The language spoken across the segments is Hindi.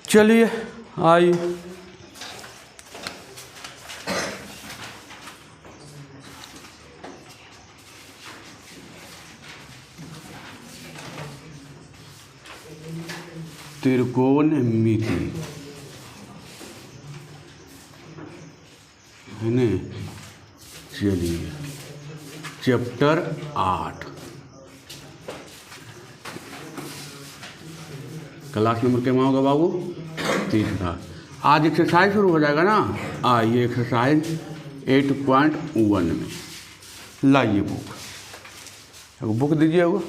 चलिए आइए, त्रिकोणमिति है न। चलिए चैप्टर 8, क्लास नंबर क्या होगा बाबू? 3 आज एक्सरसाइज शुरू हो जाएगा ना। आइए एक्सरसाइज 8.1 में लाइए बुक दीजिए वो।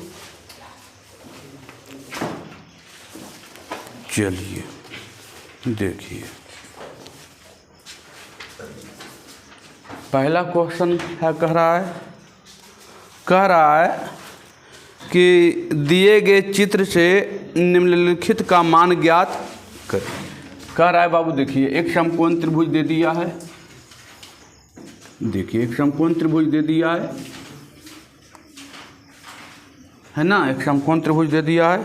चलिए देखिए, पहला क्वेश्चन है, कह रहा है कि दिए गए चित्र से निम्नलिखित का मान ज्ञात करें। कह रहा है बाबू देखिए, एक समकोण त्रिभुज दे दिया है। देखिए एक समकोण त्रिभुज दे दिया है ना, एक समकोण त्रिभुज दे दिया है।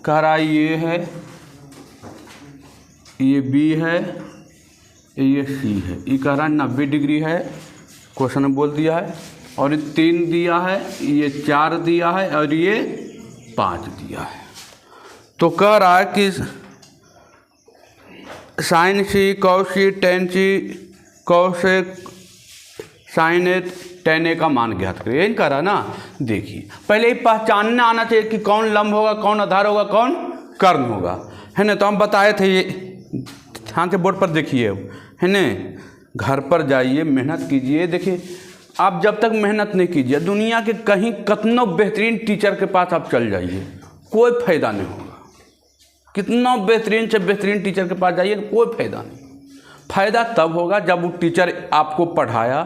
कह रहा है ये है, ये बी है, ये सी है। ये कह रहा है 90 डिग्री है, क्वेश्चन में बोल दिया है। और ये 3 दिया है, ये 4 दिया है और ये 5 दिया है। तो कह रहा है कि साइन सी कॉस सी टेन सी कॉस साइन ए टेन ए का मान ज्ञात करें। यही कह रहा है ना। देखिए पहले ही पहचानना आना चाहिए कि कौन लंब होगा, कौन आधार होगा, कौन कर्ण होगा, है ना। तो हम बताए थे, ये ध्यान से बोर्ड पर देखिए, है ना। घर पर जाइए, मेहनत कीजिए। देखिए आप जब तक मेहनत नहीं कीजिए, दुनिया के कहीं कितनों बेहतरीन टीचर के पास आप चल जाइए, कोई फायदा नहीं होगा। कितना बेहतरीन से बेहतरीन टीचर के पास जाइए, कोई फायदा नहीं। फायदा तब होगा जब वो टीचर आपको पढ़ाया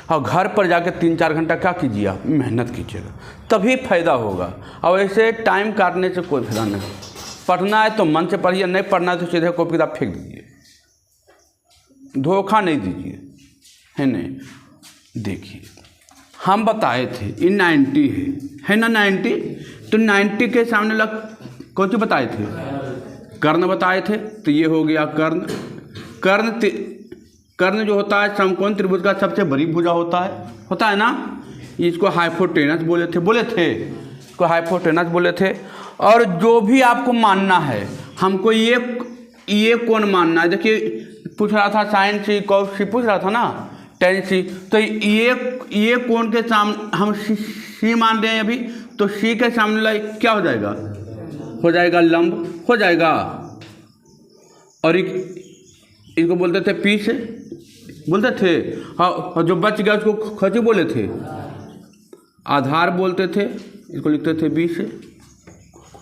और घर पर जाकर 3-4 घंटा क्या कीजिए, आप मेहनत कीजिएगा, तभी फायदा होगा। और ऐसे टाइम काटने से कोई फायदा नहीं। पढ़ना है तो मन से पढ़िए, नहीं पढ़ना है तो सीधे कॉपी किताब फेंक दीजिए, धोखा नहीं दीजिए, है नहीं। देखिए हम बताए थे ये 90 है ना, 90। तो 90 के सामने लग कौन सी बताए थे? कर्ण बताए थे। तो ये हो गया कर्ण। कर्ण जो होता है समकोण त्रिभुज का सबसे बड़ी भुजा होता है ना। इसको हाइपोटेनस बोले थे, इसको हाइपोटेनस बोले थे। और जो भी आपको मानना है, हमको ये कोण मानना है। देखिए पूछ रहा था साइन सी कॉस सी, पूछ रहा था ना, टेन सी। तो ये कोण के सामने हम सी मान रहे हैं अभी, तो सी के सामने क्या हो जाएगा लंब हो जाएगा। और इसको बोलते थे पी से, बोलते थे। और जो बच गया उसको खची बोले थे, आधार बोलते थे। इसको लिखते थे बी से,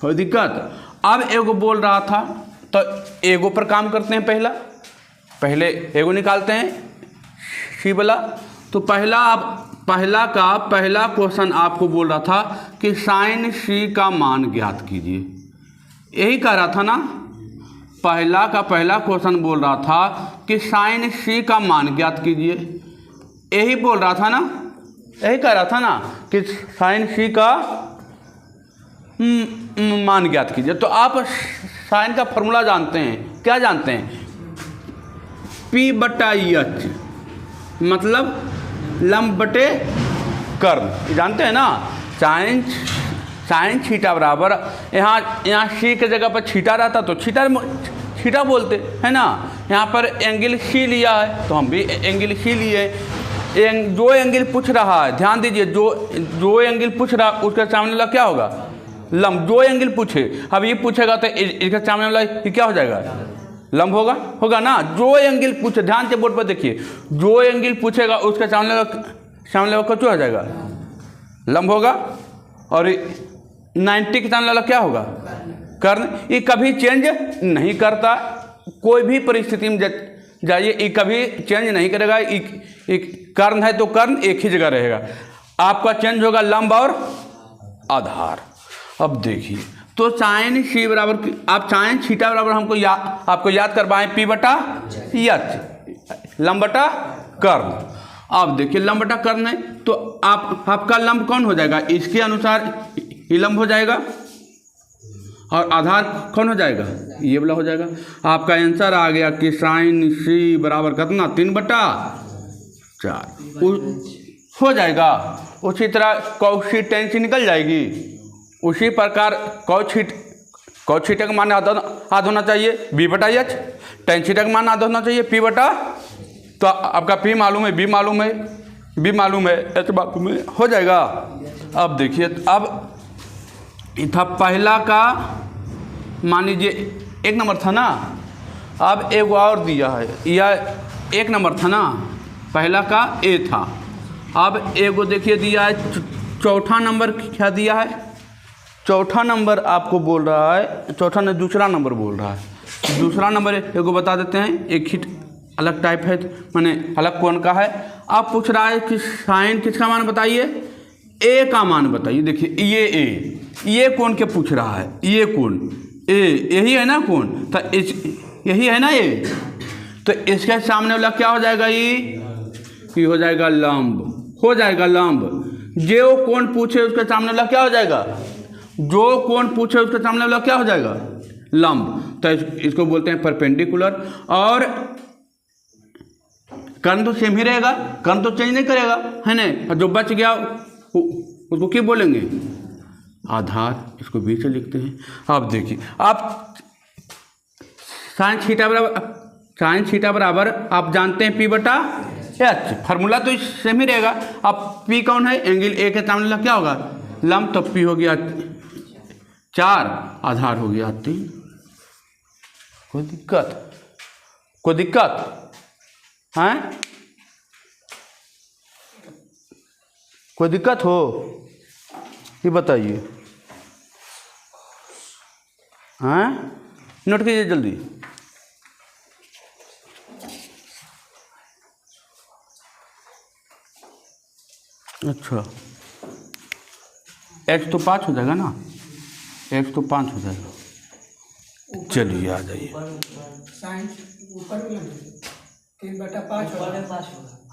कोई दिक्कत। अब एगो बोल रहा था, तो एगो पर काम करते हैं। पहले एगो निकालते हैं सी वाला। तो पहला क्वेश्चन आपको बोल रहा था कि साइन सी का मान ज्ञात कीजिए। यही कह रहा था ना, पहला क्वेश्चन बोल रहा था कि साइन सी का मान ज्ञात कीजिए। यही बोल रहा था ना, यही कह रहा था ना कि साइन सी का मान ज्ञात कीजिए। तो आप साइन का फॉर्मूला जानते हैं, क्या जानते हैं? P/H मतलब लंब बटे कर्ण, जानते हैं ना। साइन थीटा बराबर, यहाँ सी के जगह पर थीटा रहता तो थीटा बोलते, है ना। यहाँ पर एंगल सी लिया है तो हम भी एंगल सी लिए। जो एंगल पूछ रहा है, ध्यान दीजिए, जो एंगल पूछ रहा उसके सामने वाला क्या होगा? लंब। जो एंगल पूछे, अब ये पूछेगा तो इसके सामने वाला ये क्या हो जाएगा? लंब होगा ना। जो एंगल पूछे, ध्यान से बोर्ड पर देखिए, जो एंगल पूछेगा उसके सामने वाला कुछ हो जाएगा, लंब होगा। और 90 के सामने वाला क्या होगा? कर्ण। ये कभी चेंज नहीं करता, कोई भी परिस्थिति में जाइए, ये कभी चेंज नहीं करेगा। एक कर्ण है तो कर्ण एक ही जगह रहेगा। आपका चेंज होगा लंब और आधार। अब देखिए, तो साइन सी बराबर, आप साइन थीटा बराबर हमको आपको याद करवाएं P/H, लंब बटा कर्ण। अब देखिए लंब बटा कर्ण है, तो आपका लंब कौन हो जाएगा? इसके अनुसार ये लंब हो जाएगा। और आधार कौन हो जाएगा, ये वाला हो जाएगा। आपका आंसर आ गया कि साइन सी बराबर कितना 3/4 हो जाएगा। उसी तरह कॉशी टेन सी निकल जाएगी। उसी प्रकार कॉस थीटा का मान आधा होना चाहिए b/h, टेन थीटा का मान आधा होना चाहिए p/, तो आपका p मालूम है, b मालूम है, b मालूम है, h मालूम है, हो जाएगा। अब देखिए, अब था पहला का मान लीजिए 1 नंबर था ना, अब एक और दिया है, यह 1 नंबर था ना, पहला का a था। अब एक को देखिए दिया है चौथा नंबर, क्या दिया है, चौथा नंबर आपको बोल रहा है, चौथा ने दूसरा नंबर बोल रहा है। दूसरा नंबर एक को बता देते हैं, एक ही अलग टाइप है, माने अलग कौन का है। आप पूछ रहा है कि साइन किसका मान बताइए, ए का मान बताइए। देखिए ये ए, ये कौन के पूछ रहा है, ये कौन ए, यही है ना कौन, तो यही है ना ये, तो इसके सामने वाला क्या हो जाएगा, ये हो जाएगा लंब, हो जाएगा लंब। जो कौन पूछे उसके सामने वाला क्या हो जाएगा, जो कौन पूछे उसके सामने वाला क्या हो जाएगा, लंब। तो इसको बोलते हैं परपेंडिकुलर। और कर्ण तो सेम ही रहेगा, कर्ण तो चेंज नहीं करेगा, है ना। और जो बच गया उसको क्या बोलेंगे, आधार। इसको बी से लिखते हैं। अब देखिए, आप साइन थीटा बराबर आप जानते हैं p/h, फार्मूला तो सेम ही रहेगा। अब p कौन है, एंगल ए के सामने क्या होगा, लंब, तो p हो गया 4, आधार हो गया 3। कोई दिक्कत है, कोई दिक्कत हो ये बताइए, हैं, नोट कीजिए जल्दी। अच्छा, h तो 5 हो जाएगा ना, x तो 5 हो जाएगा। चलिए आ जाइए,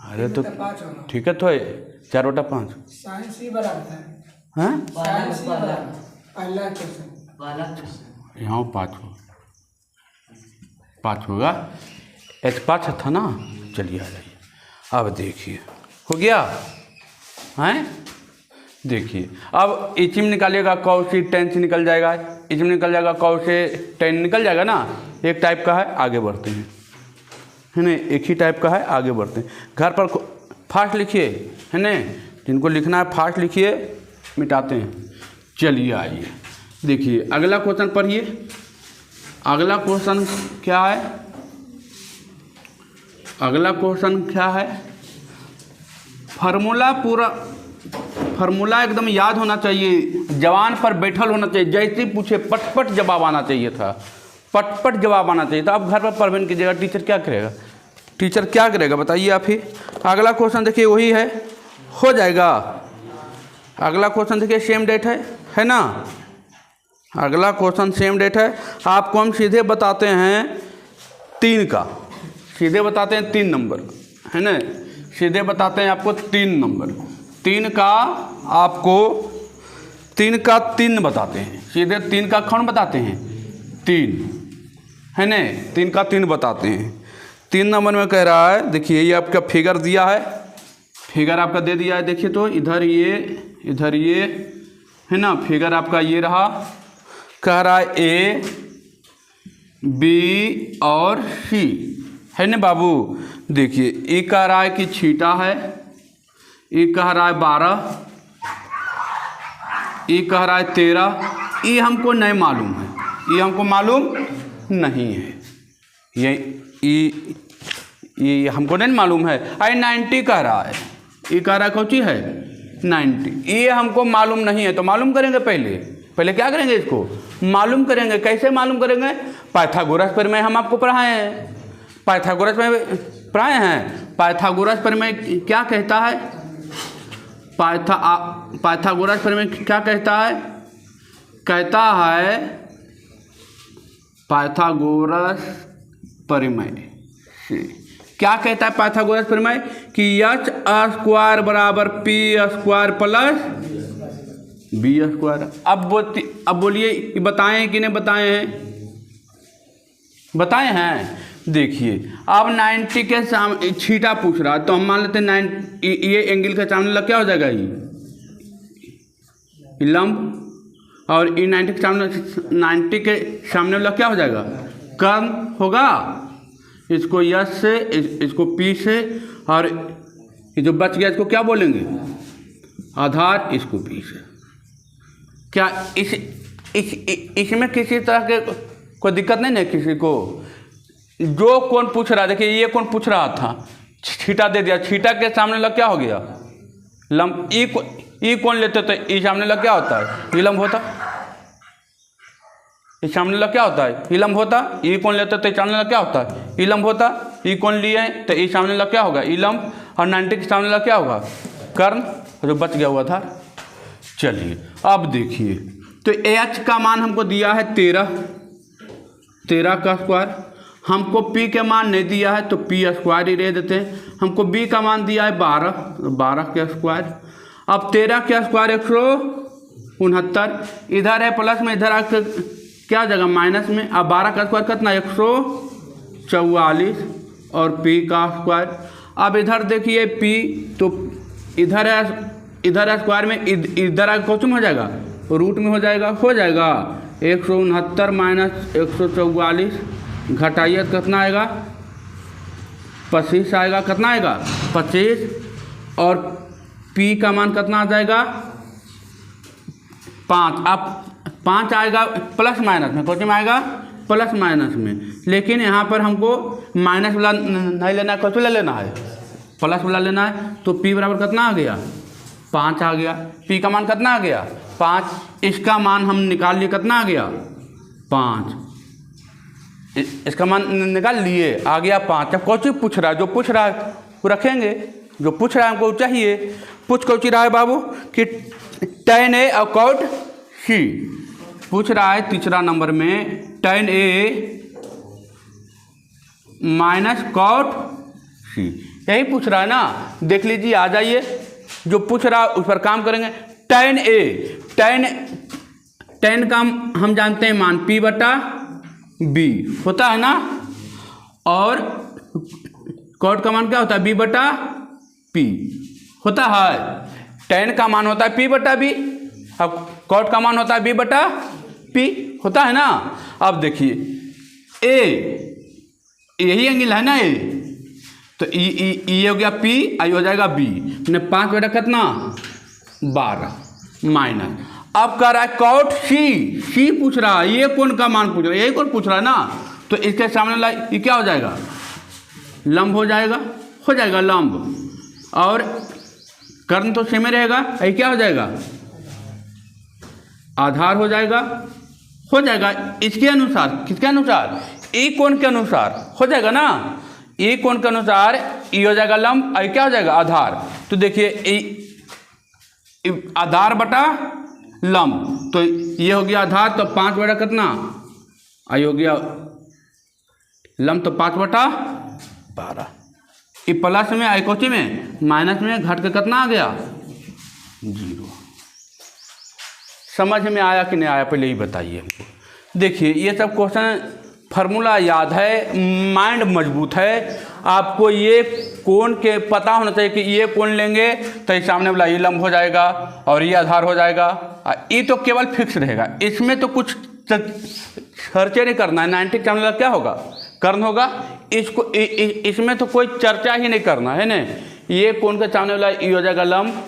अरे तो ठीक है, तो 4/5 हैं, यहाँ 5 होगा, h 5 था ना। चलिए आ जाइए, अब देखिए हो गया हैं। देखिए, अब इसी में निकालिएगा, कॉस टेन से निकल जाएगा, इसमें निकल जाएगा, कॉस टेन निकल जाएगा ना। एक टाइप का है, आगे बढ़ते हैं, है ना, एक ही टाइप का है, आगे बढ़ते हैं। घर पर फास्ट लिखिए, है ना, जिनको लिखना है फास्ट लिखिए, मिटाते हैं। चलिए आइए, देखिए अगला क्वेश्चन पढ़िए। अगला क्वेश्चन क्या है, अगला क्वेश्चन क्या है, फार्मूला एकदम याद होना चाहिए, जवान पर बैठल होना चाहिए। जैसे पूछे पटपट जवाब आना चाहिए था, पटपट जवाब आना चाहिए था। अब घर पर पढ़ने कीजिएगा, टीचर क्या करेगा, टीचर क्या करेगा बताइए आप ही। अगला क्वेश्चन देखिए वही है, हो जाएगा। अगला क्वेश्चन देखिए सेम डेट है ना, अगला क्वेश्चन सेम डेट है। आपको हम सीधे बताते हैं 3 का, सीधे बताते हैं 3 नंबर, है ना, सीधे बताते हैं आपको 3 नंबर। 3 का आपको 3 का 3 बताते हैं, सीधे 3 का कौन बताते हैं, 3, है ना, 3 का 3 बताते हैं। 3 नंबर में कह रहा है, देखिए ये आपका फिगर दिया है, फिगर आपका दे दिया है। देखिए तो इधर ये है ना, फिगर आपका ये रहा, कह रहा है ए बी और सी, है ना बाबू। देखिए ये कह रहा है कि थीटा है, ये कह रहा है 12, ये कह रहा है 13, ये हमको नहीं मालूम है, ये हमको मालूम नहीं है, ये हमको नहीं मालूम है। आई 90 कह रहा है, ये कह रहा है कौन सी है 90, ये हमको मालूम नहीं है। तो मालूम करेंगे, पहले क्या करेंगे, इसको मालूम करेंगे। कैसे मालूम करेंगे, पाइथागोरस प्रमेय हम आपको पढ़ाए हैं, पाइथागोरस में पढ़ाए हैं। पाइथागोरस प्रमेय क्या कहता है, पाइथागोरस प्रमेय क्या कहता है, कहता है पाइथागोरस प्रमेय क्या कहता है, पाइथागोरस प्रमेय कि h² बराबर p² प्लस बी स्क्वायर। अब बोलिए बताएं कि नहीं बताए हैं? बताए हैं। देखिए अब 90 के सामने थीटा पूछ रहा है, तो हम मान लेते हैं 90, ये एंगल के सामने लग क्या हो जाएगा, ये लंब, और ये 90 के सामने लग क्या हो जाएगा, कर्ण होगा। इसको यस से, इसको पी से, और ये जो बच गया इसको क्या बोलेंगे, आधार, इसको पी से। क्या इसमें किसी तरह के कोई दिक्कत नहीं है किसी को? जो कौन पूछ रहा है, देखिए ये कौन पूछ रहा था, थीटा दे दिया, थीटा के सामने लग क्या हो गया, लंब। ई कौन लेते तो ई सामने लग क्या होता है, ई लंब होता। ई सामने लग क्या होता है, ई लंब होता। ई कौन लेते तो सामने लग क्या होता है, ई लंब होता। ई कौन लिए तो ई सामने लग क्या होगा, ई लंब, और 90 के सामने लग क्या होगा, कर्ण, जो बच गया हुआ था। चलिए अब देखिए, तो एच का मान हमको दिया है 13 का स्क्वायर। हमको पी के मान नहीं दिया है, तो पी स्क्वायर ही दे देते हैं। हमको बी का मान दिया है 12 के स्क्वायर। अब 13 के स्क्वायर 169, इधर है प्लस में, इधर आकर क्या जगह माइनस में। अब 12 का स्क्वायर कितना, 144, और पी का स्क्वायर। अब इधर देखिए पी, तो इधर है स्क्वायर में, इधर आकर क्वेश्चन हो जाएगा, रूट में हो जाएगा 169 माइनस 144, घटाइए कितना आएगा, 25 आएगा। कितना आएगा, 25, और पी का मान कितना आ जाएगा, 5। अब 5 आएगा प्लस माइनस में, क्वेश्चन में आएगा प्लस माइनस में, लेकिन यहाँ पर हमको माइनस वाला नहीं लेना है, क्वेश्चन ले लेना है, प्लस वाला लेना है। तो पी बराबर कितना आ गया, 5 आ गया। पी का मान कितना आ गया, 5। इसका मान हम निकाल लिए, कितना आ गया, 5। इसका मान निकाल लिए, आ गया 5। अब कौन चीज पूछ रहा है, जो पूछ रहा है वो रखेंगे, जो पूछ रहा है हमको चाहिए। पूछ कौन सी रहा है बाबू कि tan A और cot C पूछ रहा है। तीसरा नंबर में tan A minus cot C यही पूछ रहा है ना। देख लीजिए, आ जाइए, जो पूछ रहा है उस पर काम करेंगे। tan A, tan का हम जानते हैं मान P बटा B होता है ना, और cot का मान क्या होता है, B बटा P होता है। tan का मान होता है P बटा B, अब cot का मान होता है B बटा P होता है ना। अब देखिए A, यही एंगल है ना A, तो ये हो गया P, आई हो जाएगा B, मैंने 5 बटा कितना, 12 माइनस। अब कह रहा है cot C पूछ रहा है, ये कौन का मान पूछ रहा है, यही कौन पूछ रहा है ना। तो इसके सामने ये क्या हो जाएगा, लंब हो जाएगा लंब, और कर्ण तो सेम रहेगा, ये क्या हो जाएगा, आधार हो जाएगा इसके अनुसार। किसके अनुसार, ए कोण के अनुसार हो जाएगा ना। ए कोण के अनुसार ये हो जाएगा लंब, ये क्या हो जाएगा, आधार। तो देखिए आधार बटा लंब, तो ये हो गया आधार, तो 5 बटा कितना, आई हो गया लंब, तो 5 बटा 12। ये प्लस में, आई कोची में माइनस में, घट के कितना आ गया, 0। समझ में आया कि नहीं आया, पहले ही बताइए हमको। देखिए ये सब क्वेश्चन फार्मूला याद है, माइंड मजबूत है। आपको ये कोण के पता होना चाहिए कि ये कोण लेंगे तो ये सामने वाला ये लंब हो जाएगा और ये आधार हो जाएगा। ये तो केवल फिक्स रहेगा, इसमें तो कुछ खर्चे नहीं करना है। 90 का मतलब क्या होगा, कर्ण होगा। इसको इसमें तो कोई चर्चा ही नहीं करना है ना। ये कोण के सामने वाला ये हो जाएगा लंब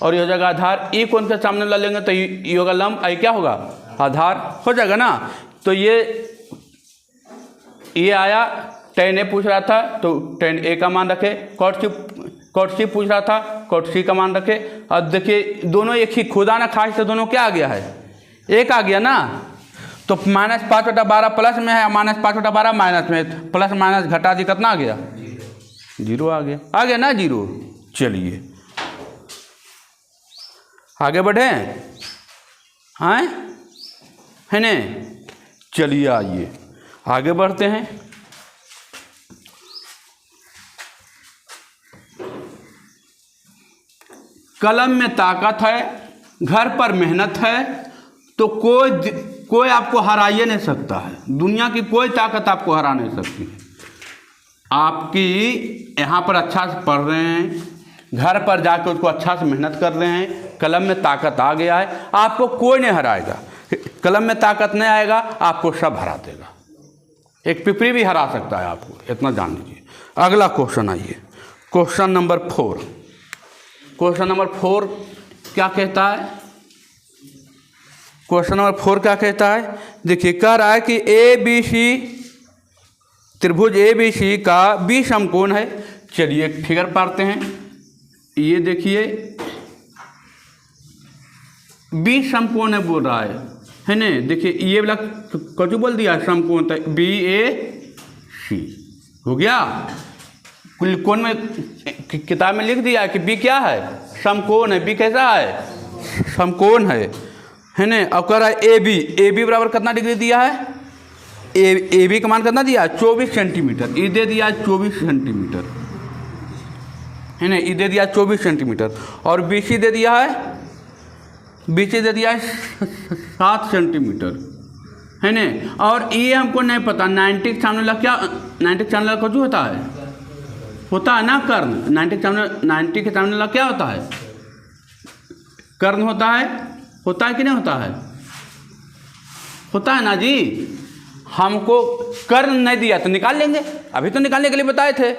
और ये हो जाएगा आधार। ये कोण के सामने वाला लेंगे तो ये होगा लंब, ये क्या होगा, आधार हो जाएगा ना। तो ये आया, tan A पूछ रहा था तो tan A का मान रखे, cot C पूछ रहा था, cot C का मान रखे। अब देखिए दोनों एक ही, खुदा ना खास से दोनों क्या आ गया है, एक आ गया ना। तो -5 बटा 12 प्लस में है, -5 बटा 12 माइनस में, प्लस माइनस घटा दी, कितना आ गया, 0 आ गया ना 0। चलिए आगे बढ़े, हाँ है न। चलिए आइए आगे बढ़ते हैं। कलम में ताकत है, घर पर मेहनत है तो कोई आपको हरा ही नहीं सकता है। दुनिया की कोई ताकत आपको हरा नहीं सकती है। आपकी यहाँ पर अच्छा से पढ़ रहे हैं, घर पर जाकर उसको अच्छा से मेहनत कर रहे हैं, कलम में ताकत आ गया है, आपको कोई नहीं हराएगा। कलम में ताकत नहीं आएगा, आपको सब हरा देगा। एक पिपरी भी हरा सकता है आपको, इतना जान लीजिए। अगला क्वेश्चन आइए, क्वेश्चन नंबर 4। क्वेश्चन नंबर 4 क्या कहता है? क्वेश्चन नंबर 4 क्या कहता है? देखिए, कह रहा है कि ABC त्रिभुज ABC का B समकोण है। चलिए एक फिगर पाते हैं। ये देखिए B समकोण है बोल रहा है ना। देखिए ये वाला कौन बोल दिया? समकोण था BAC हो गया। कुल कोण में किताब में लिख दिया कि B क्या है? समकोण है। B कैसा है? समकोण है ना। अब कह रहा है AB बराबर कितना डिग्री दिया है? AB का मान कितना दिया? 24 सेंटीमीटर। ये दे दिया 24 सेंटीमीटर है ना। ये दे दिया 24 सेंटीमीटर। और BC दे दिया है, BC दे दिया है 7 सेंटीमीटर है ना। और ये हमको नहीं पता 90 के सामने लग क्या, 90 के सामने लग कुछ होता है ना कर्ण। 90 के सामने लग क्या होता है? कर्ण होता है कि नहीं होता है? होता है ना जी। हमको कर्ण नहीं दिया तो निकाल लेंगे। अभी तो निकालने के लिए बताए थे।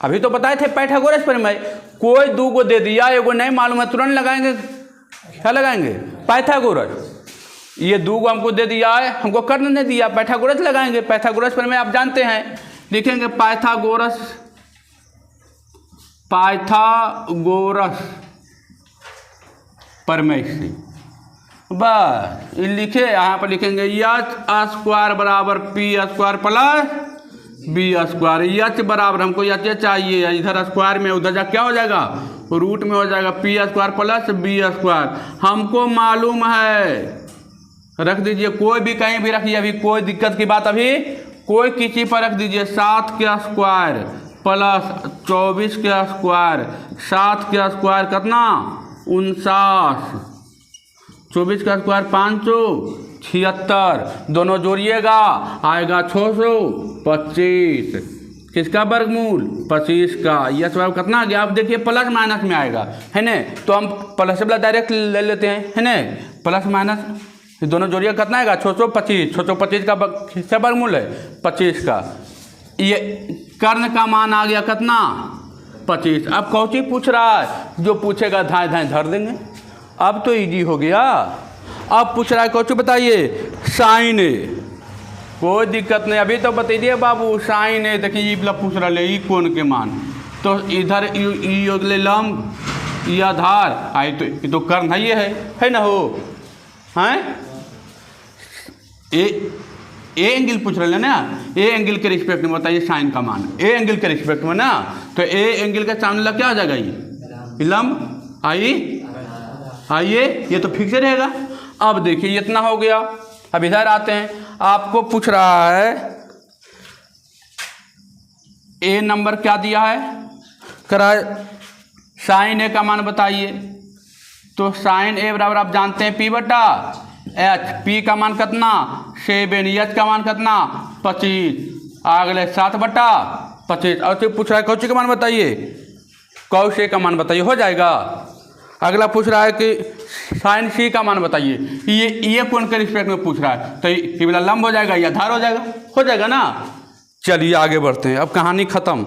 अभी तो बताए थे पाइथागोरस प्रमेय। कोई दो को दे दिया, एगो नहीं मालूम है, तुरंत लगाएंगे। क्या लगाएंगे? पाइथागोरस। ये दो को हमको दे दिया है, हमको कर्ण नहीं दिया, पाइथागोरस लगाएंगे। पाइथागोरस प्रमेय आप जानते हैं, लिखेंगे पाइथागोरस प्रमेय से बस ये लिखे। यहाँ पर लिखेंगे H² बराबर P² प्लस B²। H बराबर हमको H चाहिए, इधर स्क्वायर में, उधर जा क्या हो जाएगा? रूट में हो जाएगा P² प्लस B²। हमको मालूम है, रख दीजिए। कोई भी कहीं भी रखिए, अभी कोई दिक्कत की बात अभी कोई किसी पर रख दीजिए। 7 के स्क्वायर प्लस 24 के स्क्वायर। 7 के स्क्वायर कितना? 49। 24 का स्क्वायर 576। दोनों जोड़िएगा आएगा 625। किसका वर्गमूल? 25 का। यह सब कितना आ गया? आप देखिए प्लस माइनस में आएगा है ना। तो हम प्लस वाला डायरेक्ट ले लेते हैं है ना। प्लस माइनस दोनों जोड़िएगा कितना आएगा? 625। 625 का किसका वर्गमूल है? 25 का। ये कर्ण का मान आ गया कितना? 25। अब कौची पूछ रहा है? जो पूछेगा धाए धाए धर देंगे। अब तो इजी हो गया। अब पूछ रहा है कौची बताइए? साइन ए। कोई दिक्कत नहीं, अभी तो बताइए बाबू। साइन ए देखिए ये पूछ रहा है, ई कोण के मान। तो इधर ले लंब, ये आधार आई, तो ये तो कर्ण है ना हो हैं। ए एंगल पूछ रहे हैं ना। ए एंगल के रिस्पेक्ट में बताइए साइन का मान। ए एंगल के रिस्पेक्ट में ना, तो ए एंगल के सामने लग क्या हो जाएगा? ये लंब आइए, ये तो फिक्स रहेगा। अब देखिए इतना हो गया। अब इधर आते हैं, आपको पूछ रहा है ए नंबर क्या दिया है? करा साइन ए का मान बताइए। तो साइन ए बराबर आप जानते हैं P/H। P का मान कितना? 7। H का मान कितना? 25। अगले 7/25। और तो पूछ रहा है कौची का मान बताइए? कौश ए का मान बताइए, हो जाएगा। अगला पूछ रहा है कि साइन C का मान बताइए। ये कोण के रिस्पेक्ट में पूछ रहा है, तो ये वाला लंब हो जाएगा या आधार हो जाएगा ना। चलिए आगे बढ़ते हैं, अब कहानी खत्म।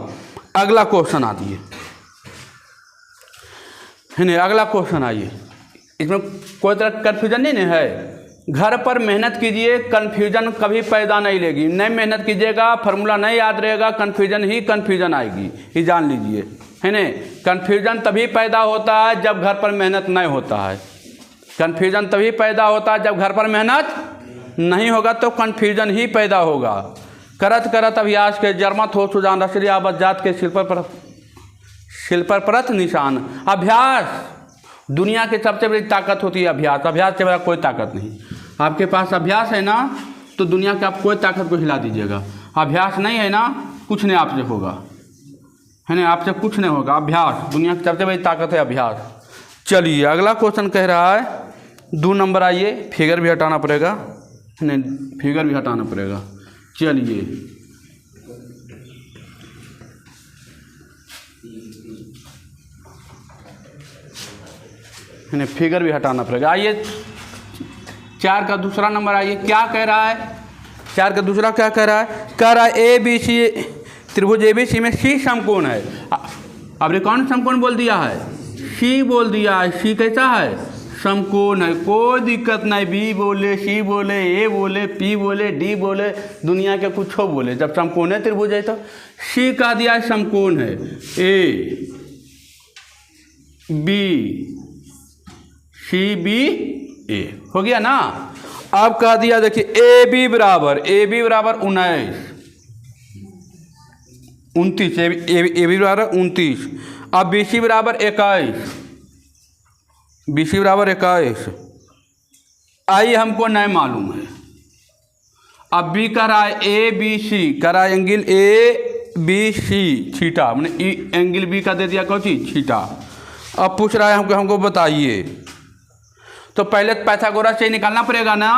अगला क्वेश्चन आइए है ना। अगला क्वेश्चन आइए, इसमें कोई तरह कन्फ्यूजन नहीं है। घर पर मेहनत कीजिए, कन्फ्यूजन कभी पैदा नहीं लेगी। नहीं मेहनत कीजिएगा, फार्मूला नहीं याद रहेगा, कन्फ्यूजन आएगी, ये जान लीजिए है ना। कन्फ्यूजन तभी पैदा होता है जब घर पर मेहनत नहीं होता है। कन्फ्यूजन तभी पैदा होता है जब घर पर मेहनत नहीं होगा, तो कन्फ्यूजन ही पैदा होगा। करत करत अभ्यास के जरमत हो सुजान, रसरी आवत जात के शिल पर परत निशान। अभ्यास दुनिया की सबसे बड़ी ताकत होती है। अभ्यास से बड़ा कोई ताकत नहीं। आपके पास अभ्यास है ना, तो दुनिया के आप कोई ताकत को हिला दीजिएगा। अभ्यास नहीं है ना, कुछ नहीं आपसे होगा है ना। आपसे कुछ नहीं होगा। अभ्यास दुनिया की सबसे बड़ी ताकत है, अभ्यास। चलिए अगला क्वेश्चन कह रहा है 2 नंबर, आइए फिगर भी हटाना पड़ेगा, नहीं फिगर भी हटाना पड़ेगा। चलिए नहीं फिगर भी हटाना पड़ेगा। आइए 4 का दूसरा नंबर, आइए क्या कह रहा है, 4 का दूसरा क्या कह रहा है, कह रहा है ए बी सी, त्रिभुज ए बी सी में सी समकोण है। अब ये कौन समकोण बोल दिया है, सी बोल दिया है। सी कैसा है, समकोण है, कोई दिक्कत नहीं, बी बोले, सी बोले, ए बोले, पी बोले, डी बोले, दुनिया के कुछ बोले, जब समकोण है त्रिभुज है तो सी का दिया है समकोण है, ए बी सी बी ए, हो गया ना। अब कह दिया देखिए ए बी बराबर 29, ए बी बराबर 29, अब बी सी बराबर 21, बी सी बराबर 21, आई हमको नहीं मालूम है। अब बी कर रहा है ए बी सी, कर रहा है angle A B C theta, मैंने एंगल बी का दे दिया कौन चीज, थीटा। अब पूछ रहा है हमको बताइए, तो पहले पाइथागोरस से निकालना पड़ेगा ना,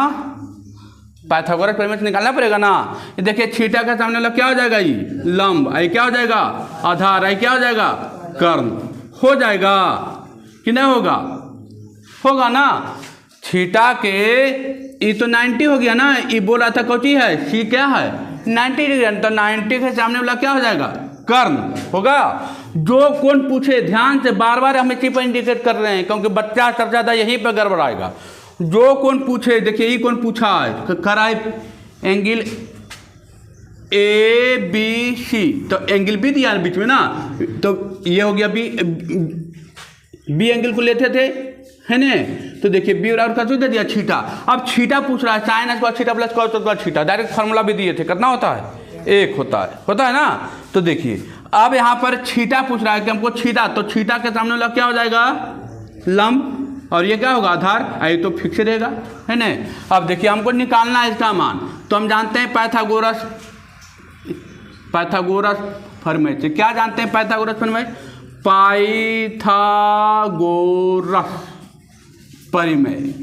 पाइथागोरस पहले से निकालना पड़ेगा ना। ये देखिए थीटा के सामने वाला क्या हो जाएगा, ये लंब, आई क्या हो जाएगा आधार, आई क्या हो जाएगा कर्ण, हो जाएगा कि नहीं होगा, होगा ना। थीटा के ये तो 90 हो गया ना, ये बोला था कौची है, सी क्या है 90 डिग्री, तो 90 के सामने वाला क्या हो जाएगा कर्ण होगा। जो कौन पूछे ध्यान से, बार बार हम इसी पर इंडिकेट कर रहे हैं क्योंकि बच्चा सबसे ज़्यादा यहीं पर गड़बड़ाएगा। जो कौन पूछे, देखिए ये कौन पूछा है, कराए एंगल ए बी सी, तो एंगल बी दिया बीच में ना, तो ये हो गया बी एंगल को लेते थे है ने, तो देखिए बी बराबर का दे दिया थीटा। अब थीटा पूछ रहा है sine square theta plus cos square theta, direct formula भी दिए थे, कितना होता है 1 होता है ना। तो देखिए अब यहाँ पर थीटा पूछ रहा है कि हमको थीटा, तो थीटा के सामने वाला क्या हो जाएगा लंब, और ये क्या होगा आधार, आई तो फिक्स रहेगा है ना। अब देखिए हमको निकालना है इसका मान, तो हम जानते हैं पाइथागोरस प्रमेय से, क्या जानते हैं पाइथागोरस प्रमेय, पाइथागोरस प्रमेय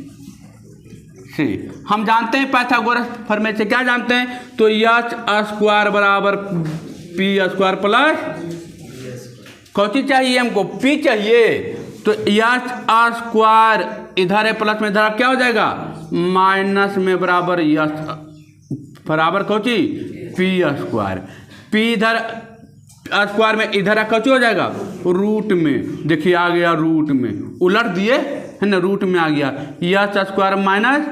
से हम जानते हैं, पाइथागोरस प्रमेय से क्या जानते हैं, तो एच स्क्वायर बराबर पी स्क्वायर प्लस कौची चाहिए हमको, पी चाहिए, तो एच स्क्वायर इधर है प्लस में इधर क्या हो जाएगा माइनस में बराबर एच बराबर कौची पी स्क्वायर, पी इधर स्क्वायर में इधर कौची हो जाएगा रूट में, देखिए आ गया रूट में, उलट दिए है ना, रूट में आ गया H square minus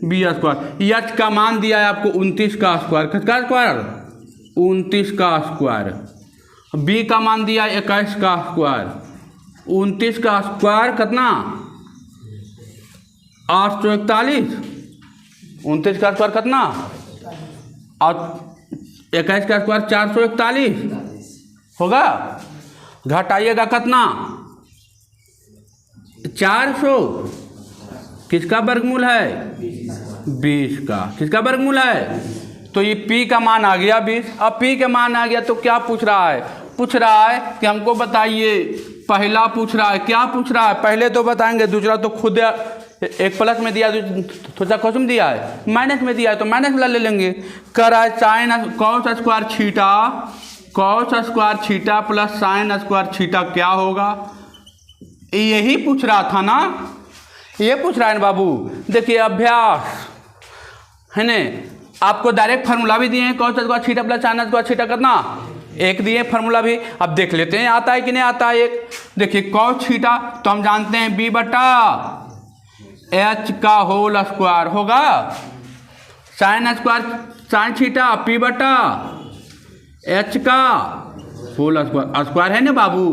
B square. H का मान दिया है आपको 29 का स्क्वायर, किसका स्क्वायर 29 का स्क्वायर, बी का मान दिया 21 का स्क्वायर, 29 का स्क्वायर कितना 841, 29 का स्क्वायर कितना और 21 का स्क्वायर 441 होगा, घटाइएगा कितना 400, किसका वर्गमूल है 20 का, किसका वर्गमूल है, तो ये P का मान आ गया 20। अब P का मान आ गया तो क्या पूछ रहा है, पूछ रहा है कि हमको बताइए, पहला पूछ रहा है क्या पूछ रहा है, पहले तो बताएंगे, दूसरा तो खुद एक प्लस में दिया, दूसरा कौन में दिया है माइनस में दिया है, तो माइनस वाला ले लेंगे। कर रहा है sine cos square theta, cos square theta plus sine square theta क्या होगा, यही पूछ रहा था ना, ये पूछ रहा है ना बाबू। देखिए अभ्यास है ने, आपको डायरेक्ट फार्मूला भी दिए हैं, cos square theta plus sine square theta कितना 1 दिए फार्मूला भी। अब देख लेते हैं आता है कि नहीं आता है एक। देखिए कॉस थीटा तो हम जानते हैं बी बटा एच का होल स्क्वायर होगा, sine square sine theta P बटा एच का होल स्क्वायर, स्क्वायर है ना बाबू,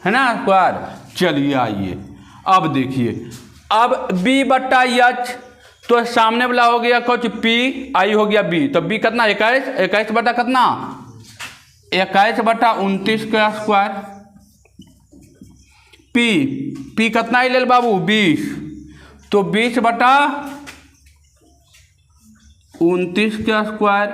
है ना स्क्वायर। चलिए आइए अब देखिए, अब बी बटा एच तो सामने वाला हो गया कुछ पी, आई हो गया बी, तो बी कितना 21 बटा कितना 21 बटा 29 का स्क्वायर, पी कितना ही ले बाबू 20, तो 20 बटा 29 का स्क्वायर,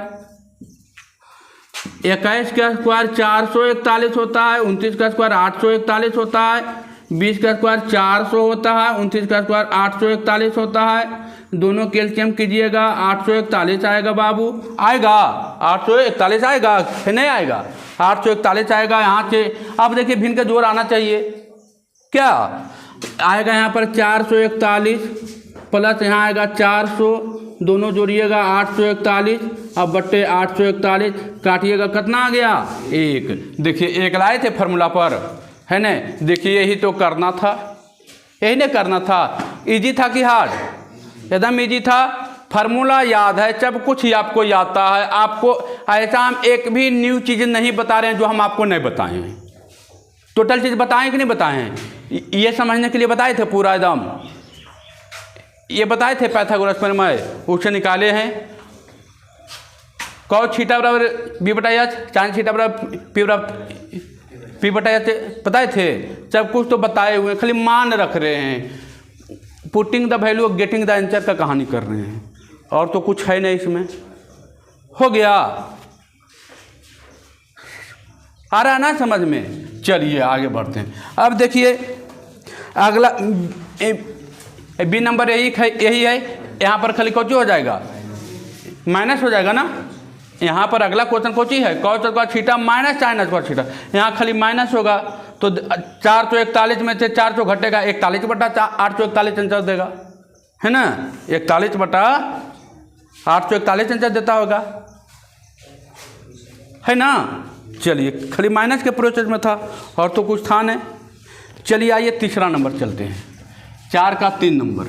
21 का स्क्वायर 441 होता है, 29 का स्क्वायर 841 होता है, 20 का स्क्वायर 400 होता है, 29 का स्क्वायर 841 होता है। दोनों कैल्शियम कीजिएगा, 841 आएगा बाबू, आएगा 841 आएगा, नहीं आएगा 841 आएगा यहाँ से। अब देखिए भिन्न का जोड़ आना चाहिए, क्या आएगा यहाँ पर 441 प्लस यहाँ आएगा 400, दोनों जोड़िएगा 841, अब बट्टे 841 काटिएगा, कितना आ गया 1। देखिए 1 लाए थे फार्मूला पर, है ना। देखिए यही तो करना था, यही नहीं करना था। इजी था कि हार्ड? एकदम इजी था। फार्मूला याद है, सब कुछ ही आपको याद है। आपको ऐसा हम एक भी न्यू चीज़ नहीं बता रहे हैं जो हम आपको नहीं बताए हैं। टोटल चीज़ बताएं कि नहीं बताए हैं? ये समझने के लिए बताए थे पूरा एकदम, ये बताए थे पाइथागोरस प्रमेय, उससे निकाले हैं। कॉस थीटा बराबर बी बटा एच, साइन थीटा बराबर पी बटा एच बताए थे। सब कुछ तो बताए हुए, खाली मान रख रहे हैं। Putting the value of getting the answer का कहानी कर रहे हैं, और तो कुछ है नहीं इसमें। हो गया, आ रहा है ना समझ में? चलिए आगे बढ़ते हैं। अब देखिए अगला बी नंबर यही है। यहाँ पर खाली कौची हो जाएगा, माइनस हो जाएगा ना। यहाँ पर अगला क्वेश्चन कौची है, cos square theta minus sine square theta, यहाँ खाली माइनस होगा। तो 441 में से 400 घटेगा, 41 बटा 841 आंसर देगा, है ना। 41 बटा 841 आंसर देता होगा, है ना। चलिए खाली माइनस के प्रोसेस में था, और तो कुछ था नहीं। चलिए आइए तीसरा नंबर चलते हैं, 4 का 3 नंबर।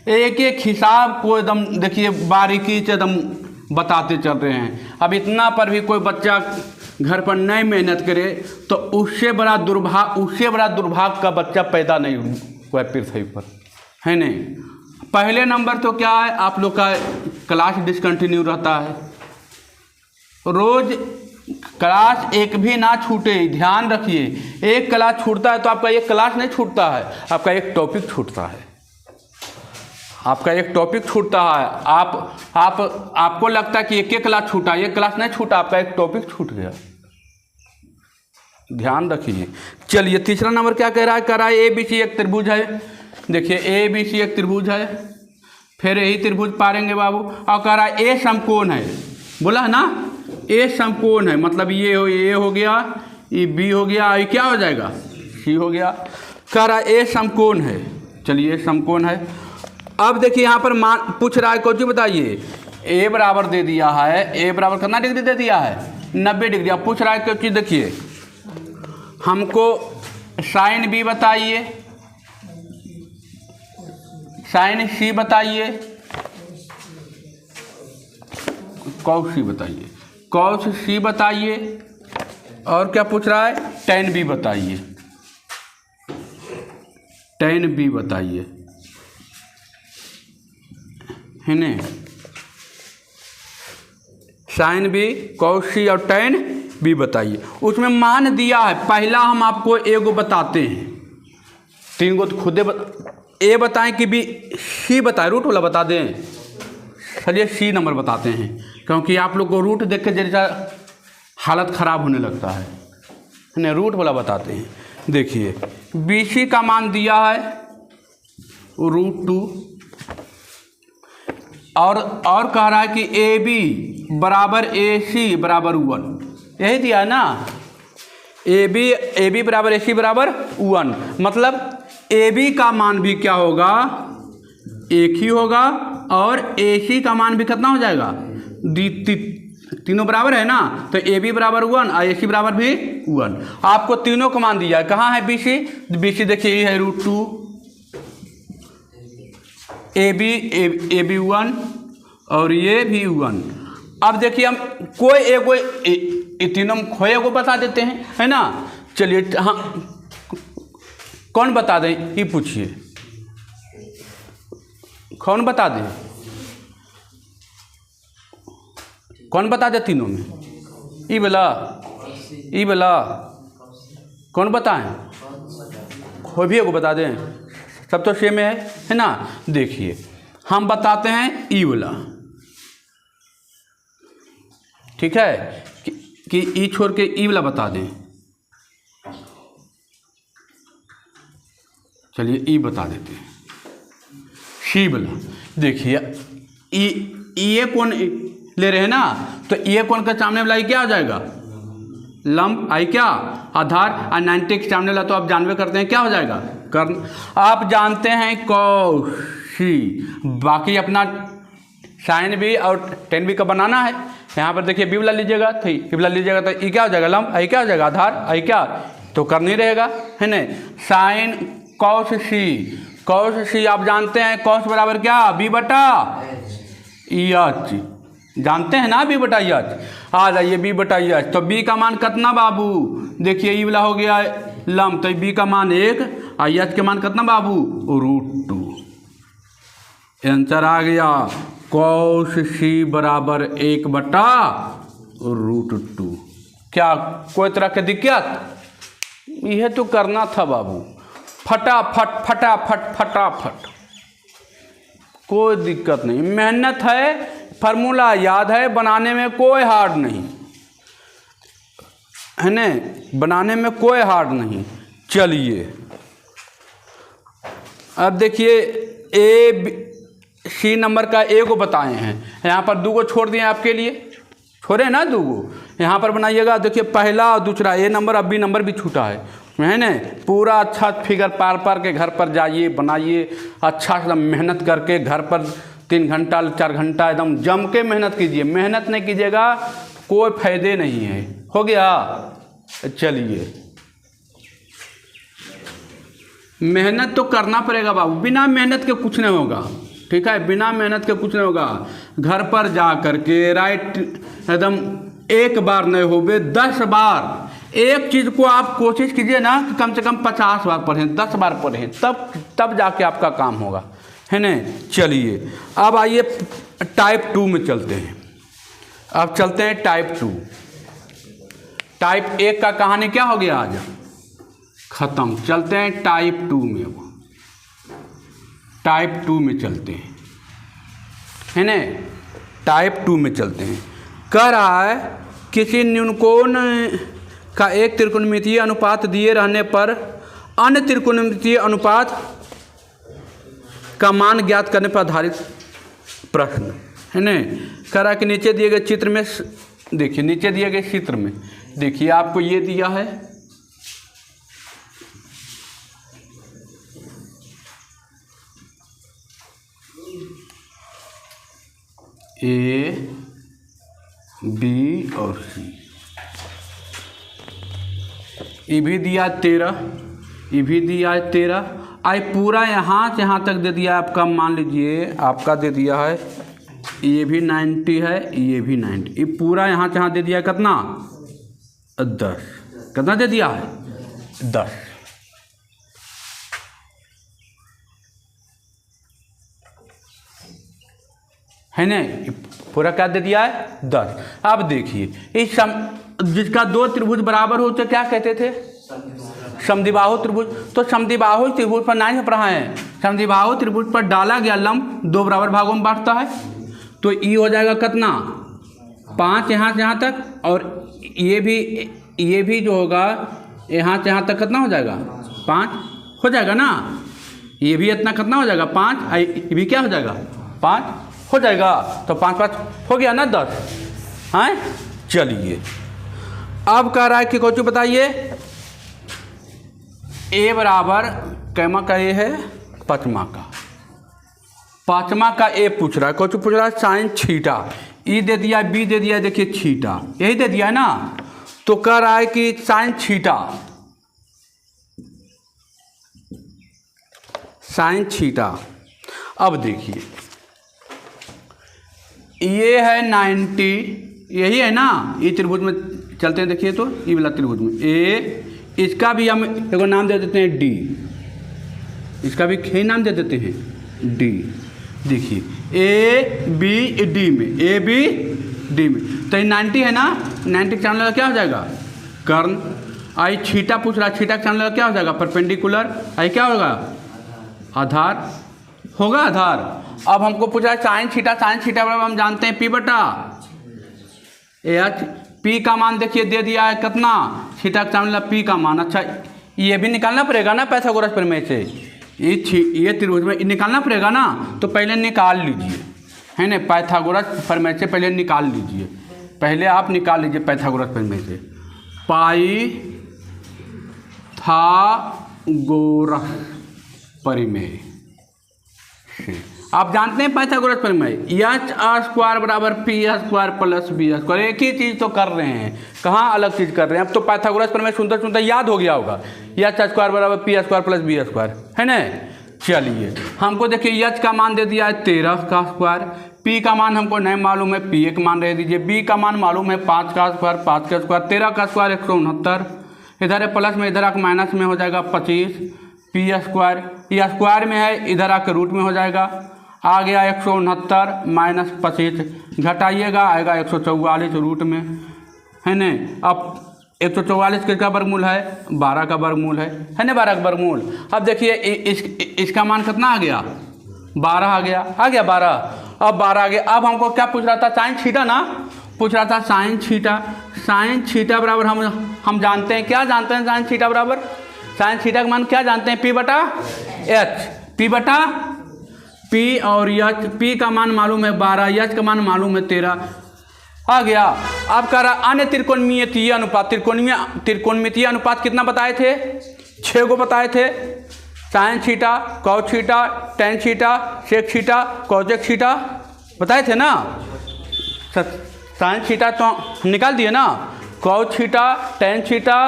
एक एक हिसाब को एकदम देखिए बारीकी से एकदम बताते चल रहे हैं। अब इतना पर भी कोई बच्चा घर पर नहीं मेहनत करे तो उससे बड़ा दुर्भाग्य का बच्चा पैदा नहीं हुआ पृथ्वी पर, है नहीं। पहले नंबर तो क्या है, आप लोग का क्लास डिसकंटिन्यू रहता है। रोज क्लास एक भी ना छूटे, ध्यान रखिए। एक क्लास छूटता है तो आपका एक क्लास नहीं छूटता है, आपका एक टॉपिक छूटता है। आपका एक टॉपिक छूटता है। आपको लगता है कि एक क्लास छूटा, एक क्लास नहीं छूटा, आपका एक टॉपिक छूट गया। ध्यान रखिए। चलिए तीसरा नंबर क्या कह रहा है, ए बी सी एक त्रिभुज है। देखिए ए बी सी एक त्रिभुज है, फिर यही त्रिभुज पारेंगे बाबू। और कह रहा है ए समकोण है, बोला है ना, ए समकोण है। मतलब ये हो गया, ये बी हो गया, ये क्या हो जाएगा, सी हो गया। कह रहा है ए समकोण है। चलिए समकोण है। अब देखिए यहाँ पर मान पूछ रहा है, कुछ बताइए। ए बराबर दे दिया है, ए बराबर कितना डिग्री दे दिया है, 90 डिग्री। अब पूछ रहा है क्योंकि देखिए हमको साइन बी बताइए, साइन सी बताइए, कॉस सी बताइए, कॉस सी बताइए, और क्या पूछ रहा है, टेन बी बताइए, टेन बी बताइए, है न। साइन बी, कॉस सी और टेन बी बताइए। उसमें मान दिया है, पहला हम आपको एगो बताते हैं, 3 गो तो खुदे ए बताएं कि बी, सी बताएं, रूट वाला बता दें। चलिए सी नंबर बताते हैं, क्योंकि आप लोग को रूट देख के जैसा हालत ख़राब होने लगता है ना। रूट वाला बताते हैं। देखिए बी सी का मान दिया है √2, और कह रहा है कि ए बी बराबर ए सी बराबर 1, यही दिया है ना। ए बी बराबर ए सी बराबर 1, मतलब ए बी का मान भी क्या होगा, एक ही होगा, और ए सी का मान भी कितना हो जाएगा, तीनों बराबर है ना। तो ए बी बराबर 1 और ए सी बराबर भी 1। आपको तीनों का मान दिया है। कहाँ है बी सी, बी सी देखिए ये है √2, ए बी 1 और ये भी 1। अब देखिए हम कोई एगो तीनों खोए को बता देते हैं, है ना। चलिए हाँ, कौन बता दें ये पूछिए, कौन बता दें, कौन बता दे तीनों में, ई वाला कौन बताएं, कोई भी एगो बता दें, सब तो सेम है ना। देखिए हम बताते हैं ई वाला, ठीक है, कि ई छोड़ के ई वाला बता दें। चलिए ई बता देते हैं। सी वाला देखिए, ये कोण ले रहे हैं ना, तो ये कोण का सामने वाला क्या हो जाएगा? लंब। आई क्या? आधार। और 90 के सामने वाला तो आप जानवे करते हैं क्या हो जाएगा? कर्ण। आप जानते हैं कौशी। बाकी अपना साइन भी और टेन भी का बनाना है। यहाँ पर देखिए बी वाला लीजिएगा तो बी वाला लीजिएगा तो ये क्या हो जाएगा? लंब। आई क्या हो जाएगा? आधार। आई क्या? तो कर्ण ही रहेगा, है न। साइन कौश सी। कौश सी आप जानते हैं कौश बराबर क्या? बी बटा एच। जानते हैं ना बी बटा एच। आ जाइए बी बटा एच। तो बी का मान कितना बाबू? देखिए ई वाला हो गया लंब, तो बी का मान 1 और एच के मान कितना बाबू? √2। आंसर आ गया कौश सी बराबर 1 बटा √2। क्या कोई तरह की दिक्कत? यह तो करना था बाबू, फटाफट फटाफट फटाफट, कोई दिक्कत नहीं। मेहनत है, फार्मूला याद है, बनाने में कोई हार्ड नहीं है न, बनाने में कोई हार्ड नहीं। चलिए अब देखिए सी नंबर का ए को बताए हैं, यहाँ पर 2 को छोड़ दिए आपके लिए, छोड़े ना 2 को। यहाँ पर बनाइएगा, देखिए पहला और दूसरा ए नंबर, अब बी नंबर भी छूटा है न। पूरा अच्छा फिगर पार के घर पर जाइए, बनाइए अच्छा सा, मेहनत करके घर पर 3 घंटा 4 घंटा एकदम जम के मेहनत कीजिए। मेहनत नहीं कीजिएगा कोई फायदे नहीं है। हो गया? चलिए मेहनत तो करना पड़ेगा बाबू, बिना मेहनत के कुछ नहीं होगा। ठीक है, बिना मेहनत के कुछ नहीं होगा। घर पर जा करके राइट एकदम 1 बार नहीं होवे 10 बार एक चीज़ को आप कोशिश कीजिए ना कि कम से कम 50 बार पढ़ें, 10 बार पढ़ें, तब जाके आपका काम होगा, है न। चलिए अब आइए टाइप 2 में चलते हैं। अब चलते हैं टाइप 2। टाइप 1 का कहानी क्या हो गया आज? खत्म। चलते हैं टाइप 2 में। टाइप 2 में चलते हैं, है न। टाइप 2 में चलते हैं। कह रहा है किसी न्यूनकोण का एक त्रिकोणमितीय अनुपात दिए रहने पर अन्य त्रिकोणमितीय अनुपात का मान ज्ञात करने पर आधारित प्रश्न, है न। कह रहा है कि नीचे दिए गए चित्र में, देखिए नीचे दिए गए चित्र में देखिए आपको ये दिया है ए, बी और सी। ये भी दिया 13, ये भी दिया 13। आई पूरा यहाँ से यहाँ तक दे दिया आपका, मान लीजिए आपका दे दिया है ये भी 90 है, ये भी 90, ये पूरा यहाँ से यहाँ दे दिया कितना? 10। कितना दे दिया है? 10। है न, पूरा क्या दे दिया है? 10। अब देखिए इस जिसका 2 त्रिभुज बराबर हो तो क्या कहते थे? समद्विबाहु त्रिभुज। तो समद्विबाहु त्रिभुज पर नहीं पढ़ा है, समद्विबाहु त्रिभुज पर डाला गया लंब 2 बराबर भागों में बांटता है, तो ई हो जाएगा कितना? 5 यहाँ से यहाँ तक, और ये भी जो होगा यहाँ से यहाँ तक कितना हो जाएगा? 5 हो जाएगा ना। ये भी इतना कितना हो जाएगा? 5। ये भी क्या हो जाएगा? 5 हो जाएगा। तो 5 5 हो गया ना 10। हाँ चलिए अब कह रहा है कि कुछ बताइए ए बराबर कैमा का ए है? 5वां का। 5वां का ए पूछ रहा है, कुछ पूछ रहा है साइन थीटा। ई दे दिया, बी दे दिया, देखिए थीटा यही दे दिया है ना। तो कह रहा है कि साइन थीटा, साइन थीटा। अब देखिए ये है 90, यही है ना। ये त्रिभुज में चलते हैं, देखिए तो ये वाला त्रिभुज में ए, इसका भी हम एगो नाम दे देते हैं डी, इसका भी यही नाम दे देते हैं डी। देखिए ए बी डी में, ए बी डी में, तो ये 90 है ना। 90 के सामने क्या हो जाएगा? कर्ण। आई थीटा पूछ रहा है, थीटा के सामने क्या हो जाएगा? परपेंडिकुलर। आई क्या होगा? आधार होगा, आधार। अब हमको पूछा है साइन थीटा, साइन थीटा बराबर हम जानते हैं पी बटा एच। पी का मान देखिए दे दिया है कितना? थीटा के सामने पी का मान। अच्छा ये भी निकालना पड़ेगा ना पाइथागोरस प्रमेय से, ये त्रिभुज में निकालना पड़ेगा ना, तो पहले निकाल लीजिए, है ना। पाइथागोरस प्रमेय से पहले निकाल लीजिए, पहले आप निकाल लीजिए पाइथागोरस प्रमेय से। पाइथागोरस प्रमेय आप जानते हैं पाइथागोरस प्रमेय, एच स्क्वायर बराबर P square plus B square, एक ही चीज़ तो कर रहे हैं, कहाँ अलग चीज़ कर रहे हैं। अब तो पाइथागोरस प्रमेय सुनते सुनते याद हो गया होगा, एच स्क्वायर बराबर P square plus B square, है ना। चलिए हमको देखिए एच का मान दे दिया है 13 का स्क्वायर, पी का मान हमको नहीं मालूम है, पी एक मान रह दीजिए, बी का मान मालूम है 5 का स्क्वायर 5 का स्क्वायर, 13 का स्क्वायर 169, इधर है प्लस में, इधर आकर माइनस में हो जाएगा 25, पी स्क्वायर, ये स्क्वायर में है, इधर आकर रूट में हो जाएगा, आ गया 169 माइनस 25, घटाइएगा आएगा 144 रूट में, है ना। अब 144 किसका वर्गमूल है, 12 का वर्गमूल है ना, 12 का वर्गमूल। अब देखिए इसका मान कितना आ गया, 12 आ गया 12, अब 12 आ गया। अब हमको क्या पूछ रहा था, साइन थीटा ना पूछ रहा था, साइन थीटा बराबर हम जानते हैं, क्या जानते हैं साइन थीटा बराबर, साइन थीटा का मान क्या जानते हैं, पी बटा पी और एच, पी का मान मालूम है 12, एच का मान मालूम है 13, आ गया। अब कह रहा अन्य त्रिकोणमितीय अनुपात, त्रिकोणमितीय अनुपात कितना बताए थे, 6 को बताए थे, sine theta, cos theta, tan theta, sec theta, cosec theta बताए थे ना। साइन थीटा तो निकाल दिए ना, cos theta, tan theta,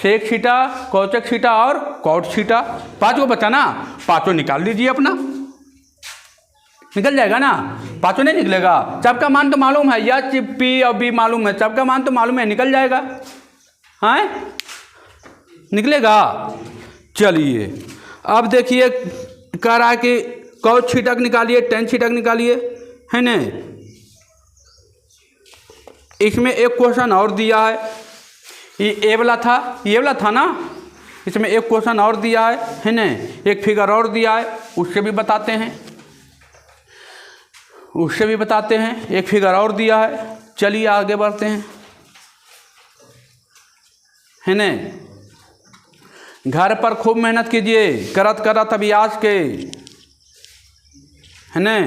sec theta, cosec theta और कॉट थीटा, 5 को बचा ना, 5 निकाल लीजिए अपना, निकल जाएगा ना, 5 नहीं निकलेगा, सबका मान तो मालूम है, एच पी और बी मालूम है, सबका मान तो मालूम है, निकल जाएगा, हाँ निकलेगा। चलिए अब देखिए कह रहा है कि कॉस थीटा निकालिए, टेन थीटा निकालिए, है ना। इसमें एक क्वेश्चन और दिया है, ये वाला था ना, इसमें एक क्वेश्चन और दिया है ना, एक फिगर और दिया है, उससे भी बताते हैं, एक फिगर और दिया है। चलिए आगे बढ़ते हैं, है ना। घर पर खूब मेहनत कीजिए, करत अभ्यास के, है ना।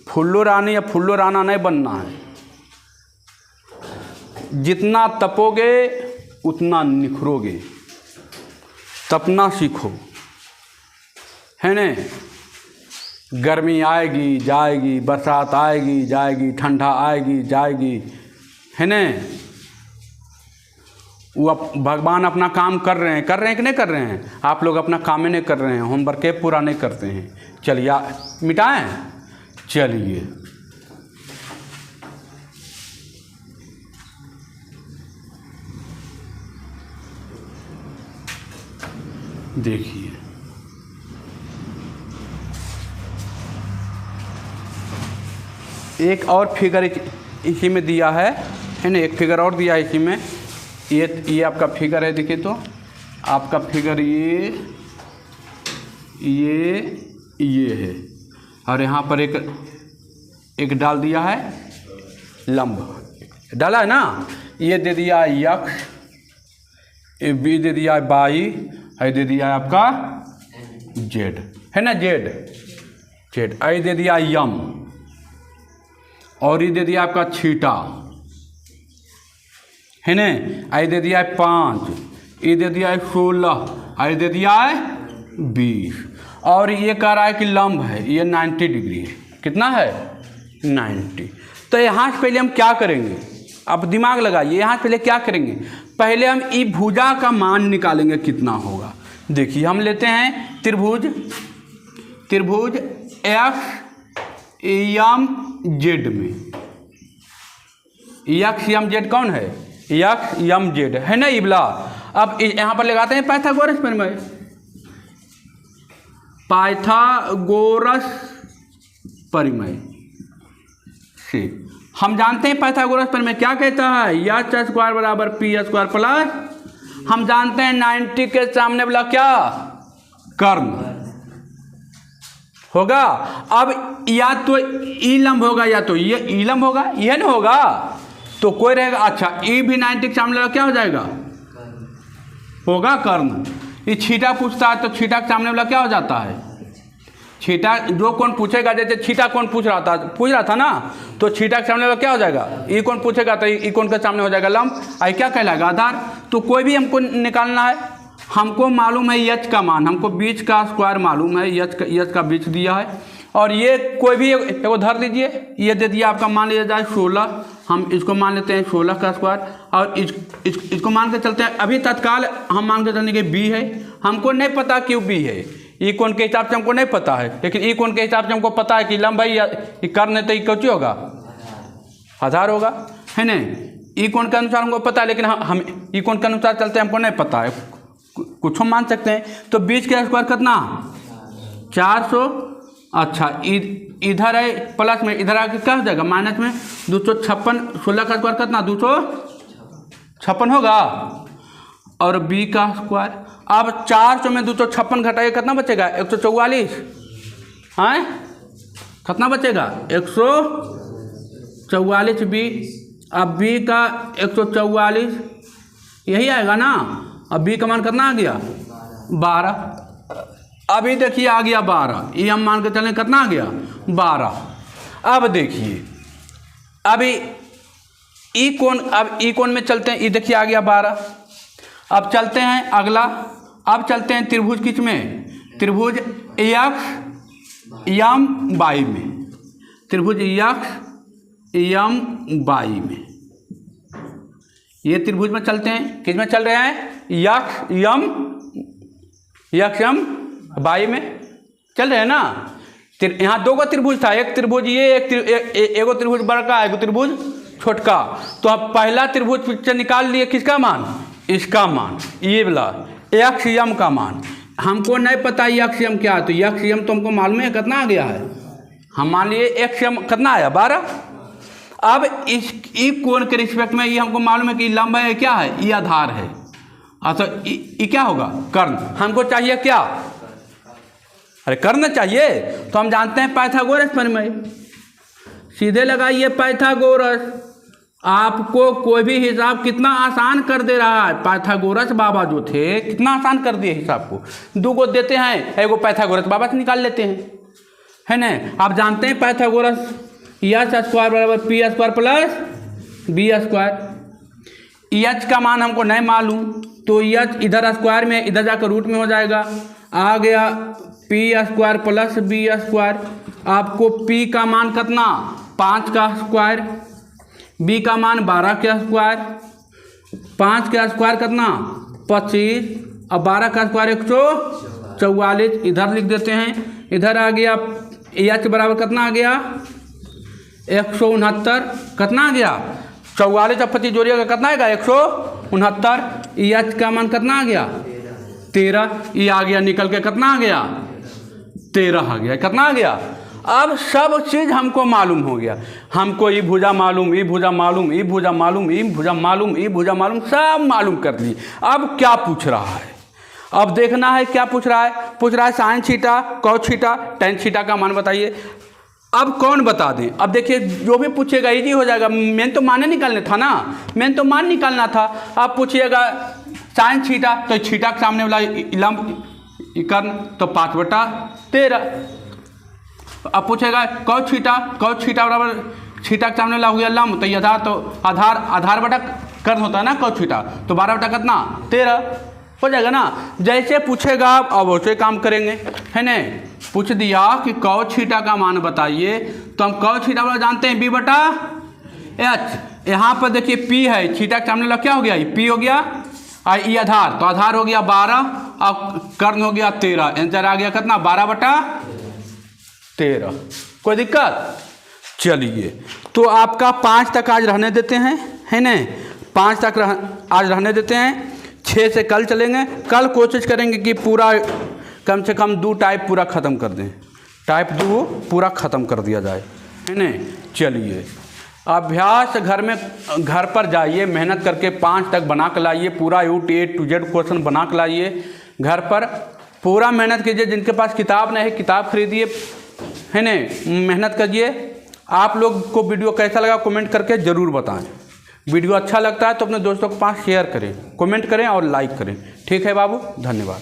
फुल्लू रानी या फुल्लू राना नहीं बनना है, जितना तपोगे उतना निखरोगे, तपना सीखो, है ना। गर्मी आएगी जाएगी, बरसात आएगी जाएगी, ठंडा आएगी जाएगी, है ना। वो भगवान अपना काम कर रहे हैं कि नहीं कर रहे हैं, आप लोग अपना काम ही नहीं कर रहे हैं, होमवर्क पूरा नहीं करते हैं। चलिए मिटाएं, चलिए देखिए, एक और फिगर इसी में दिया है ना, एक फिगर और दिया है इसी में, ये आपका फिगर है, देखिए तो आपका फिगर ये है, और यहाँ पर एक डाल दिया है लंब, डाला है ना, ये दे दिया है यक्ष, ये बी दे दिया है वाई, ये दे दिया है आपका जेड, है ना, जेड, आई दे दिया है यम, और ये दे दिया आपका थीटा, है ना, आई दे दिया है 5, ये दे दिया है 16, आई दे दिया है 20, और ये कह रहा है कि लंब है, ये 90 डिग्री है, कितना है 90। तो यहाँ से पहले हम क्या करेंगे, आप दिमाग लगाइए, यहाँ से पहले क्या करेंगे, पहले हम ई भुजा का मान निकालेंगे कितना होगा। देखिए हम लेते हैं त्रिभुज एक्स एम जेड में, एक्स एम जेड कौन है, एक्स एम जेड, है ना इबला। अब यहाँ पर लगाते हैं पाइथागोरस प्रमेय, से हम जानते हैं पाइथागोरस प्रमेय क्या कहता है, एच स्क्वायर बराबर पी स्क्वायर प्लस, हम जानते हैं 90 के सामने वाला क्या, कर्ण होगा। अब या तो ई लंब होगा या तो ये ई लंब होगा, यह नहीं होगा तो कोई रहेगा। अच्छा ई भी 90 के सामने वाला क्या हो जाएगा, होगा कर्ण, ये छीटा पूछता है तो छीटा के सामने वाला क्या हो जाता है? छीटा। जो कौन पूछेगा, जैसे छीटा कौन पूछ रहा था ना, तो छीटा के सामने वाला क्या हो जाएगा? ई कौन पूछेगा तो ई कौन के सामने हो जाएगा लंब। आई क्या कहलाएगा? आधार। तो कोई भी हमको निकालना है, हमको मालूम है एच का मान, हमको बीच का स्क्वायर मालूम है, एच का बीच दिया है। और ये कोई भी एगो धर लीजिए, ये दे दिया आपका, मान लिया जाए 16, हम इसको मान लेते हैं 16 का स्क्वायर, और इसको मान के चलते हैं। अभी तत्काल हम मान के चलने के बी है, हमको नहीं पता क्यों बी है, ई कोण के हिसाब से हमको नहीं पता है, लेकिन ई कोण के हिसाब से हमको पता है कि लंब है, या कर्ण है तो ये कौची होगा? आधार होगा, है नहीं? ई कोण के अनुसार हमको पता है, लेकिन हम ई कोण के अनुसार चलते हैं, हमको नहीं पता है, कुछ हम मान सकते हैं। तो बीच का स्क्वायर कितना? 400। अच्छा, इधर है प्लस में, इधर आके क्या हो जाएगा? माइनस में 256। 16 का स्क्वायर कितना? 256 होगा। और बी का स्क्वायर, अब 400 में 256 घटाइए, कितना बचेगा? 144। हाँ, कितना बचेगा? 144 बी। अब बी का 144 यही आएगा ना। अब बी का मान कितना आ गया? 12। अभी देखिए आ गया 12, ये हम मान के चलें कितना आ गया? 12। अब देखिए, अभी ई कोण, अब ई कोण में चलते हैं, ये देखिए आ गया 12। अब चलते हैं अगला, अब चलते हैं त्रिभुज किस में? त्रिभुज एक्स यम वाई में, त्रिभुज एक्स यम वाई में। ये त्रिभुज में चलते हैं, किस में चल रहे हैं? एक्स यम वाई में चल रहे हैं ना। यहाँ दो त्रिभुज था, एक त्रिभुज ये, एगो त्रिभुज बड़का, एगो त्रिभुज छोटका। तो अब पहला त्रिभुज पिक्चर निकाल लिए, किसका मान? इसका मान, ये वाला एक्स यम का मान। हमको नहीं पता एक्स यम क्या है, तो एक्स यम तो हमको मालूम है कितना आ गया है। हम मान लिए एक्स यम कितना आया? 12। अब इस ई कोण के रिस्पेक्ट में ये हमको मालूम है कि लंब है, क्या है? ये आधार है। अच्छा, ये क्या होगा? कर्ण। हमको चाहिए क्या? अरे कर्ण चाहिए, तो हम जानते हैं पाइथागोरस प्रमेय। सीधे लगाइए पाइथागोरस, आपको कोई भी हिसाब कितना आसान कर दे रहा है। पाइथागोरस बाबा जो थे कितना आसान कर दिए हिसाब को। 2 को देते हैं, एगो पाइथागोरस बाबा से निकाल लेते हैं, है ना। आप जानते हैं पाइथागोरस एच स्क्वायर बराबर P square plus B square. H का मान हमको नहीं मालूम, तो एच इधर स्क्वायर में, इधर जाकर रूट में हो जाएगा। आ गया P square plus B square. आपको पी का मान कितना? 5 का स्क्वायर, बी का मान 12 का स्क्वायर। 5 का स्क्वायर कितना? 25, और 12 का स्क्वायर 144। इधर लिख देते हैं। इधर आ गया एच बराबर कितना आ गया? 169। कितना आ गया? 44 और 25 जोड़िएगा कितना आएगा? 169। एच का मान कितना आ गया? 13। ये आ गया निकल के, कितना आ गया? 13 आ गया। कितना आ गया? अब सब चीज़ हमको मालूम हो गया। हमको ई भुजा मालूम, ई भुजा मालूम, ई भुजा मालूम, ई भुजा मालूम, ई भुजा मालूम, सब मालूम कर ली। अब क्या पूछ रहा है? अब देखना है क्या पूछ रहा है। पूछ रहा है sign theta, cos theta, tan theta का मान बताइए। अब कौन बता दें? अब देखिए, जो भी पूछेगा इजी हो जाएगा। मेन तो मान निकालना था ना, मेन तो मान निकालना था। अब पूछिएगा साइन थीटा, तो थीटा के सामने वाला लंब कर्ण, तो 5/13। अब पूछेगा कॉस थीटा, कॉस थीटा बराबर थीटा के सामने वाला हो गया लंब, तो ये आधार, तो आधार बटा कर्ण होता है ना कॉस थीटा, तो 12/13 हो जाएगा ना। जैसे पूछेगा आप अब वैसे काम करेंगे, है ना। पूछ दिया कि कॉस थीटा का मान बताइए, तो हम कॉस थीटा वाला जानते हैं b/h। यहाँ पर देखिए p है, थीटा के सामने वाला क्या हो गया? ये p हो गया, और ये आधार, तो आधार हो गया 12 और कर्ण हो गया 13। आंसर आ गया कितना? 12/13। कोई दिक्कत? चलिए, तो आपका 5 तक आज रहने देते हैं, है ना। 5 तक आज रहने देते हैं। 6 से कल चलेंगे। कल कोशिश करेंगे कि पूरा कम से कम 2 टाइप पूरा ख़त्म कर दें, टाइप 2 पूरा ख़त्म कर दिया जाए, है ना। चलिए, अभ्यास घर पर जाइए, मेहनत करके 5 तक बना के लाइए। पूरा A to Z क्वेश्चन बना के लाइए। घर पर पूरा मेहनत कीजिए। जिनके पास किताब नहीं है, किताब खरीदिए, है ना। मेहनत करिए। आप लोग को वीडियो कैसा लगा कमेंट करके ज़रूर बताएं। वीडियो अच्छा लगता है तो अपने दोस्तों के पास शेयर करें, कमेंट करें और लाइक करें। ठीक है बाबू, धन्यवाद।